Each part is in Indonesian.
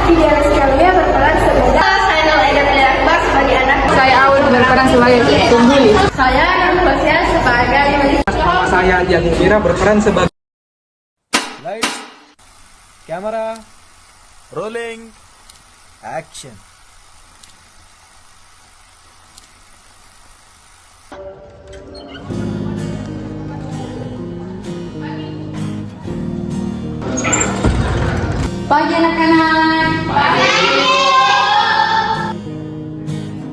Video Rizkalia berperan sebagai saya Nolaida Akbar sebagai anak. Saya Aul berperan sebagai Tungguli. Saya Nur Hosya sebagai Saya Jagung Mira berperan sebagai Lights, camera, rolling, action. Pagi anak-anak.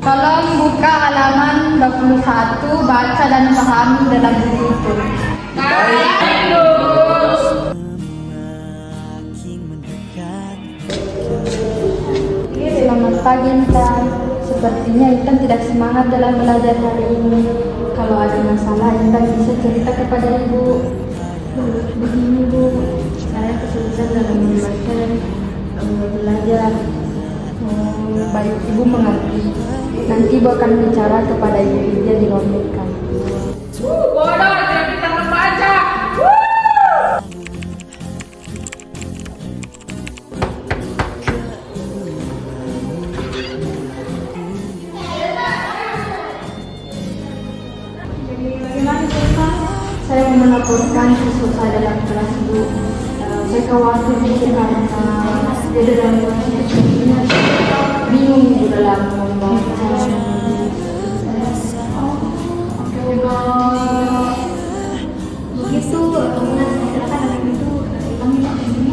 Tolong buka halaman 21, baca dan pahami dalam buku itu. Selamat pagi Intan. Sepertinya Intan tidak semangat dalam belajar hari ini. Kalau ada masalah Intan bisa cerita kepada ibu. Begini bu, saya kesulitan dalam membaca dan belajar. Baik ibu mengerti. Nanti ibu akan bicara kepada ibu Widya di ruang dekan. bodoh, jadi kita membaca. Saya mau melaporkan siswa saya dalam kelas Bu. Saya khawatir karena dia dalam kelasnya bingung di dalam membaca. Begitu, silakan anak itu kami ke sini.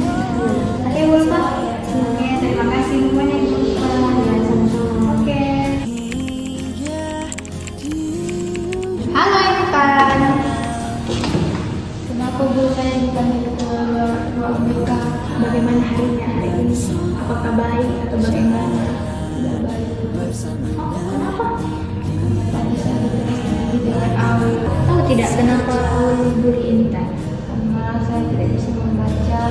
Oke, Bu Pak. Oke, terima kasih semuanya Bu. Oke. Halo Intan. Kenapa Bu saya dipanggil ke ruang BK? Bagaimana harinya hari ini? Apakah baik atau bagaimana? Tidak baik. Oh, kenapa? Tadi saya di dengan Aul. Oh tidak, kenapa Aul bully Intan? Karena saya tidak bisa membaca.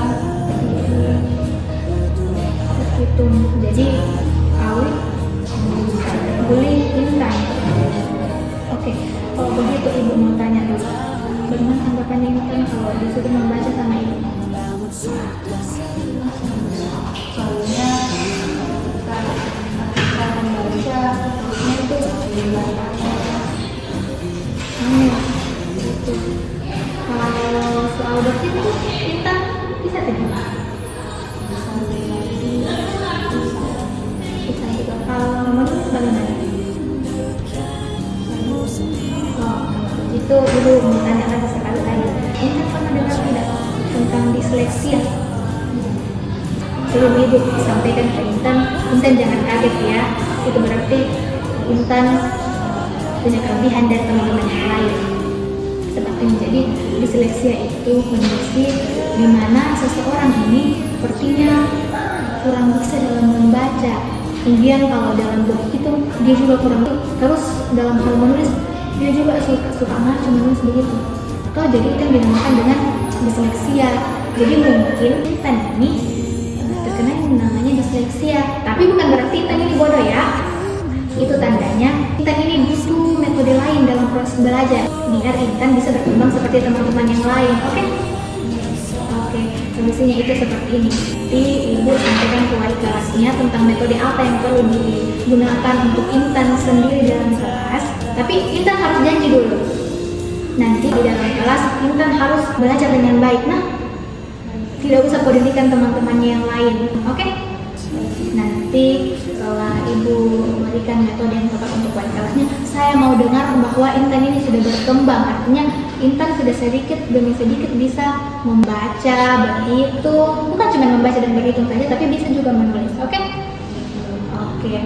Begitu. Jadi Aul bully Intan. Oke, kalau begitu ibu mau tanya dulu. Bagaimana tanggapan Intan kalau disuruh membaca sama ibu? Soalnya kita membaca itu gitu. Kalau soal dosis itu Intan bisa tidak? Bisa juga. Kalau menulis bagaimana? Itu dulu menanyakan sekali lagi. Intan pernah dengar tidak tentang disleksia? Sebelum ibu sampaikan ke Intan jangan kaget ya. Itu berarti Intan punya kelebihan dari teman-teman yang lain. Seperti menjadi disleksia itu kondisi di mana seseorang ini sepertinya kurang bisa dalam membaca. Kemudian kalau dalam berhitung dia juga kurang. Terus dalam hal menulis dia juga suka menulis begitu. Atau jadi itu yang dinamakan dengan disleksia. Jadi mungkin Intan ini terkena yang namanya disleksia. Tapi bukan berarti Intan ini bodoh ya. Itu tandanya Intan ini butuh metode lain dalam proses belajar biar Intan bisa berkembang seperti teman-teman yang lain. Oke? Oke, solusinya itu seperti ini. Nanti ibu sampaikan ke wali kelasnya tentang metode apa yang perlu digunakan untuk Intan sendiri dalam kelas. Tapi Intan harus janji dulu. Nanti di dalam kelas Intan harus belajar dengan baik. Nah, tidak usah pedulikan teman-temannya yang lain. Oke? Nanti setelah ibu memberikan metode yang tepat untuk wali kelasnya, saya mau dengar bahwa Intan ini sudah berkembang. Artinya Intan sudah sedikit demi sedikit bisa membaca, berhitung. Bukan cuma membaca dan berhitung saja, tapi bisa juga menulis. Oke? Oke.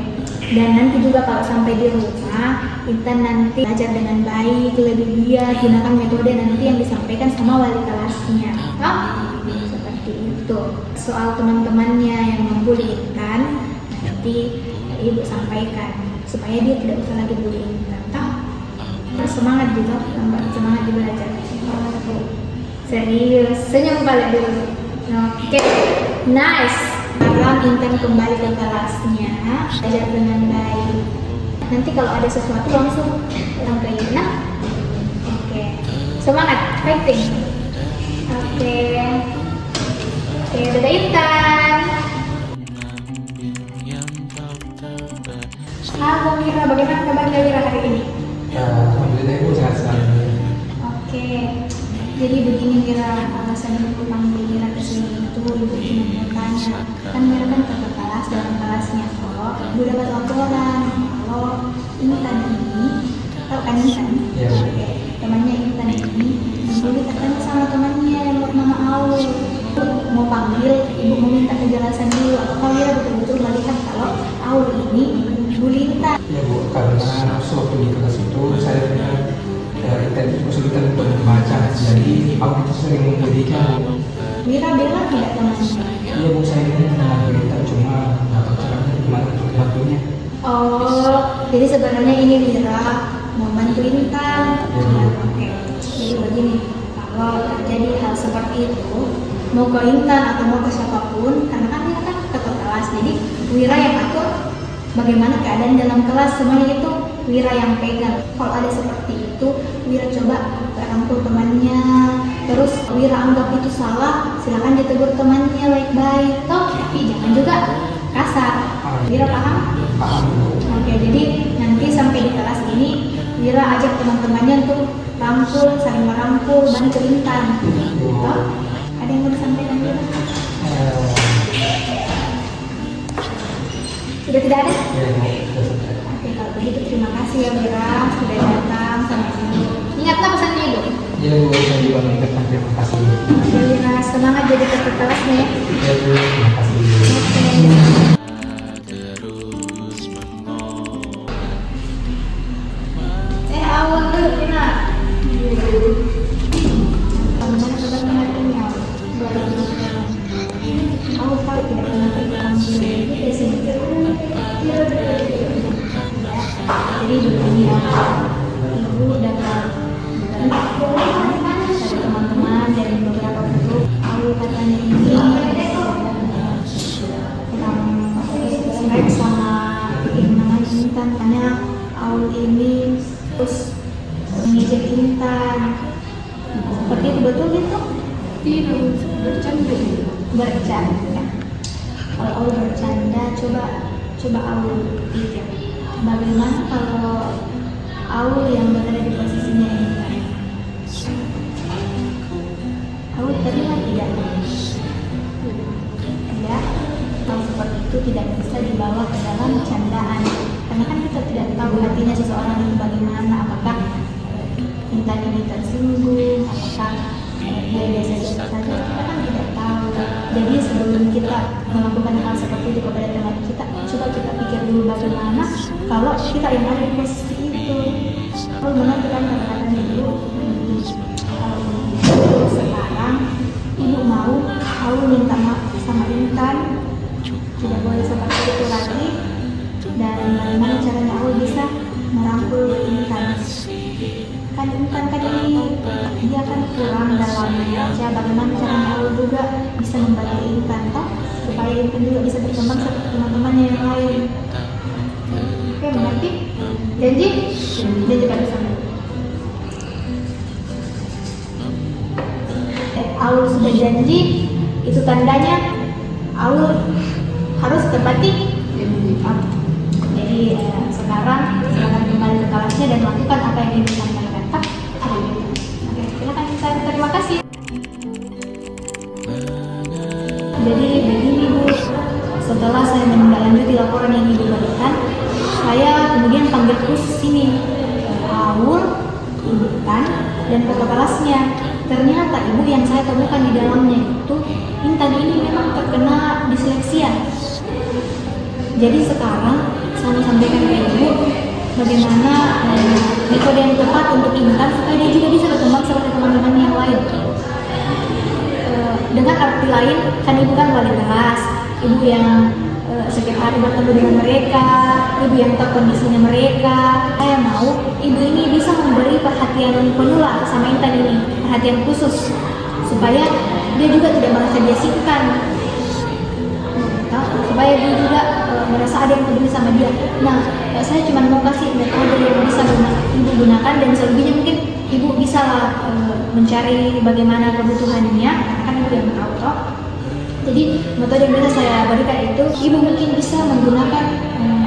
Dan nanti juga kalau sampai di rumah, Intan nanti belajar dengan baik, lebih giat, gunakan metode nanti yang disampaikan sama wali kelasnya. Seperti itu. Soal teman-temannya yang membuli Intan, nanti ibu sampaikan supaya dia tidak usah lagi bully Intan. Semangat juga, semangat di belajar. Serius, senyum balik dulu. Oke, nice. Sekarang Intan kembali ke kelasnya, belajar dengan baik. Nanti kalau ada sesuatu langsung bilang ke Ina. Oke, semangat, fighting. Oke, dadah Intan. Jadi begini Mira, alasan ibu panggil Mira ke sini itu ibu cuma mau tanya. Kan Mira kan kakak kelas dalam kelasnya kok. Ibu dapat laporan kalau Intan ini, tahu kan Intan? Iya. Oke, temannya Intan ini membuli katanya sama temannya yang bernama Aul. Mau panggil, ibu mau minta kejelasan dulu. Apakah Mira betul-betul melihat kalau Aul ini membuli Intan? Ya Bu, karena sewaktu di kelas itu saya melihat Intan itu kesulitan untuk membaca, jadi aku itu sering memberikan. Mira bela tidak temannya? Iya Bu, saya ini mengenal Intan, cuma nggak tahu caranya gimana untuk membantunya. Oh, jadi sebenarnya ini Mira mau bantu Intan. Oke, jadi begini, kalau terjadi hal seperti itu, mau ke Intan atau mau ke siapapun, karena kan Mira kan ketua kelas, jadi Mira yang atur bagaimana keadaan dalam kelas, semuanya itu Mira yang pegang. Kalau ada seperti itu, Mira coba rangkul temannya, terus Mira anggap itu salah, silakan ditegur temannya baik-baik, toh tapi jangan juga kasar. Mira paham? Paham Bu. Oke, jadi nanti sampai di kelas ini Mira ajak teman-temannya untuk rangkul, saling merangkul, bantu Intan. Toh? Ada yang mau disampaikan Mira? Sudah tidak ada? Ya Bu, sudah selesai. Oke, kalau begitu terima kasih ya Mira sudah datang sampai sini. Ingatlah pesannya Ibu. Ya Bu, saya juga mengucapkan terima kasih. Oke Mira, semangat jadi ketua kelasnya ya. Ya Bu, terima kasih. Oke. Awal dulu Mira. Bagaimana kabarnya hari ini Awal? Awal tahu tidak pernah dipanggil itu di sini. Jadi begini ya, ibu dapat dari teman-teman dari beberapa grup. Awal katanya ini kurang baik sama yang namanya Intan, karena Awal ini terus mengejek Intan. Seperti itu betul gitu? Tidak, bercanda. Kalau Awal bercanda, coba Awal pikir. Bagaimana kalau Aul yang berada di posisinya Intan? Aul terima tidak? Ya, hal seperti itu tidak bisa dibawa ke dalam candaan. Karena kan kita tidak tahu hatinya seseorang itu bagaimana. Apakah Intan ini tersinggung? Apakah dia biasa-biasa saja? Kita kan tidak tahu. Jadi sebelum kita melakukan hal seperti itu kepada teman kita, coba kita pikir dulu bagaimana kalau kita yang ada di posisi itu. Kalau benar kan kata-kata dulu, sekarang ibu mau minta maaf sama Intan, tidak boleh seperti itu lagi. Dan bagaimana caranya aku bisa merangkul Intan? Kan Intan kan ini dia kan kurang dalam membaca, bagaimana caranya aku juga bisa membantu Intan toh, supaya Intan juga bisa berkembang seperti teman-temannya yang lain. Oke, berarti janji pada sana. Aul sudah janji, itu tandanya Aul harus tepati. Jadi sekarang silakan kembali ke kelasnya dan lakukan apa yang ingin disampaikan. Oke, silakan Intan. Terima kasih. Jadi begini Bu, setelah saya menindaklanjuti laporan yang Ibu berikan, saya kemudian panggil khusus ini Aul, Intan, dan kakak kelasnya. Ternyata Ibu yang saya temukan di dalamnya itu Intan ini memang terkena disleksia. Jadi sekarang saya sampaikan ke Ibu bagaimana metode yang tepat untuk Intan supaya dia juga bisa berkembang seperti teman-teman yang lain. Dengan arti lain, kan Ibu kan wali kelas, Ibu yang setiap hari bertemu dengan mereka, Ibu yang tahu kondisinya mereka. Saya mau Ibu ini bisa memberi perhatian penuh lah sama Intan ini, perhatian khusus, supaya dia juga tidak merasa diasingkan, supaya dia juga merasa ada yang peduli sama dia. Nah, saya cuma mau kasih metode yang bisa Ibu gunakan, dan selebihnya mungkin Ibu bisa mencari bagaimana kebutuhannya, kan Ibu yang tahu toh. Jadi metode yang bisa saya berikan itu, Ibu mungkin bisa menggunakan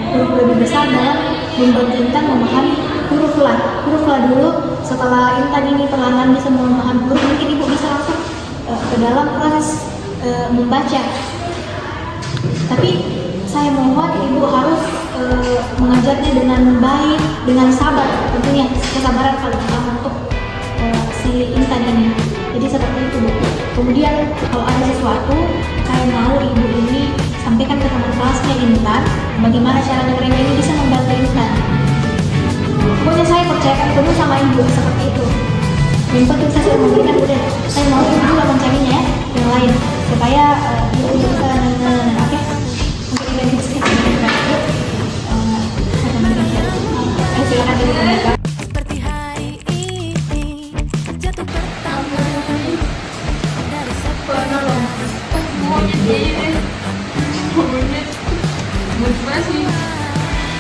huruf lebih besar dalam membantu Intan memahami huruf la. Huruf la dulu setelah Intan ini perlahan bisa memahami huruf, mungkin ibu bisa langsung ke dalam kelas membaca. Tapi saya mohon ibu harus mengajarnya dengan baik, dengan sabar, tentunya kesabaran paling utama untuk si Intan ini. Jadi seperti itu Bu. Kemudian kalau ada sesuatu, saya mau ibu ini sampaikan ke teman kelasnya Intan, bagaimana caranya mereka ini bisa membantu Intan. Pokoknya saya percayakan penuh sama ibu seperti itu. Yang penting saya sudah memberikan udah, saya mau ibu juga mencarinya ya, yang lain supaya ibu bisa oke. Mungkin identifikasi dengan itu. Saya akan memberikan syarat. Silakan ibu membuka. Seperti hari ini jatuh pertama dari sebuah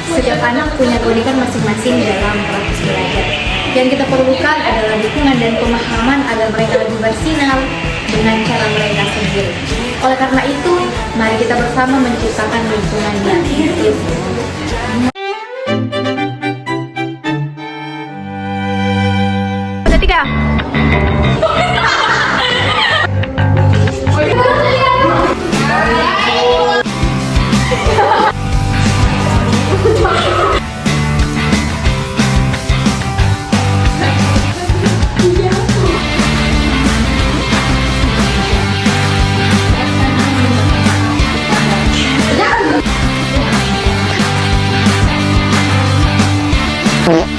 Setiap anak punya keunikan masing-masing dalam proses belajar. Yang kita perlukan adalah dukungan dan pemahaman agar mereka lebih bersinar dengan cara mereka sendiri. Oleh karena itu, mari kita bersama menciptakan lingkungan yang inklusif. Ketiga. Yeah.